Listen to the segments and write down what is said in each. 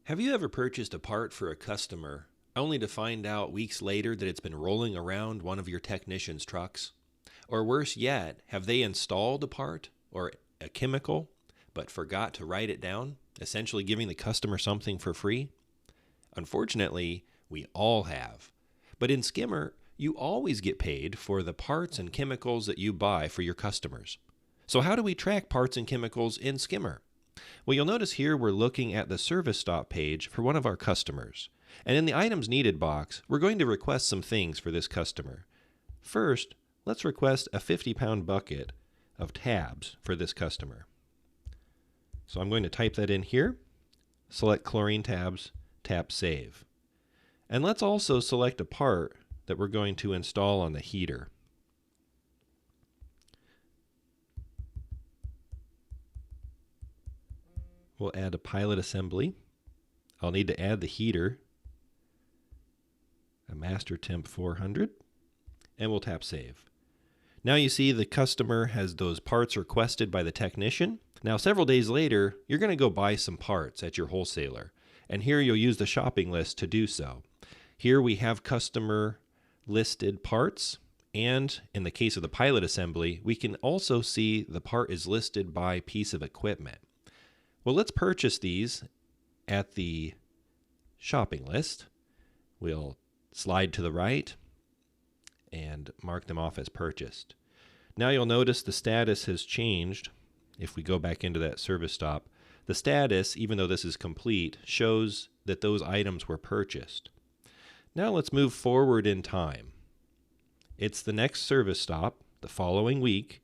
Have you ever purchased a part for a customer only to find out weeks later that it's been rolling around one of your technician's trucks? Or worse yet, have they installed a part or a chemical but forgot to write it down, essentially giving the customer something for free? Unfortunately, we all have. But in Skimmer, you always get paid for the parts and chemicals that you buy for your customers. So how do we track parts and chemicals in Skimmer? Well, you'll notice here we're looking at the service stop page for one of our customers. And in the items needed box, we're going to request some things for this customer. First, let's request a 50-pound bucket of tabs for this customer. So I'm going to type that in here, select chlorine tabs, tap save. And let's also select a part that we're going to install on the heater. We'll add a pilot assembly. I'll need to add the heater, a master temp 400, and we'll tap save. Now you see the customer has those parts requested by the technician. Now several days later, you're going to go buy some parts at your wholesaler, and here you'll use the shopping list to do so. Here we have customer listed parts, and in the case of the pilot assembly, we can also see the part is listed by piece of equipment. Well, let's purchase these at the shopping list. We'll slide to the right and mark them off as purchased. Now you'll notice the status has changed. If we go back into that service stop, the status, even though this is complete, shows that those items were purchased. Now let's move forward in time. It's the next service stop, the following week.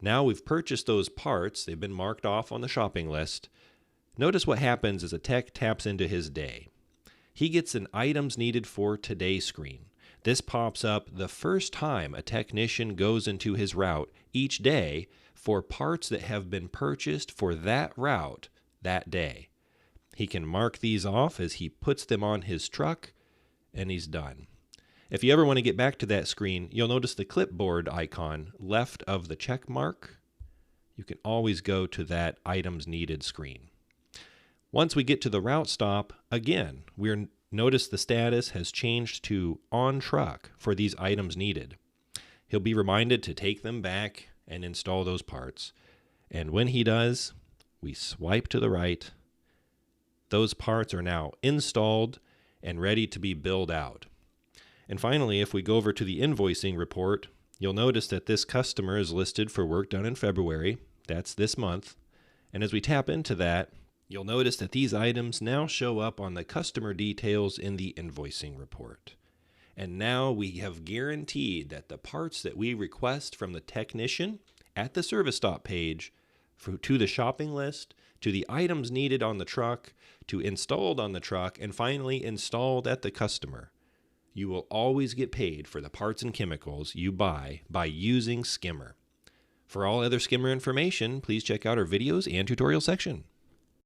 Now we've purchased those parts. They've been marked off on the shopping list. Notice what happens as a tech taps into his day. He gets an items needed for today screen. This pops up the first time a technician goes into his route each day for parts that have been purchased for that route that day. He can mark these off as he puts them on his truck, and he's done. If you ever want to get back to that screen, you'll notice the clipboard icon left of the check mark. You can always go to that items needed screen. Once we get to the route stop, again, notice the status has changed to on truck for these items needed. He'll be reminded to take them back and install those parts. And when he does, we swipe to the right. Those parts are now installed and ready to be billed out. And finally, if we go over to the invoicing report, you'll notice that this customer is listed for work done in February. That's this month. And as we tap into that, you'll notice that these items now show up on the customer details in the invoicing report. And now we have guaranteed that the parts that we request from the technician at the service stop page to the shopping list, to the items needed on the truck, to installed on the truck, and finally installed at the customer. You will always get paid for the parts and chemicals you buy by using Skimmer. For all other Skimmer information, please check out our videos and tutorial section.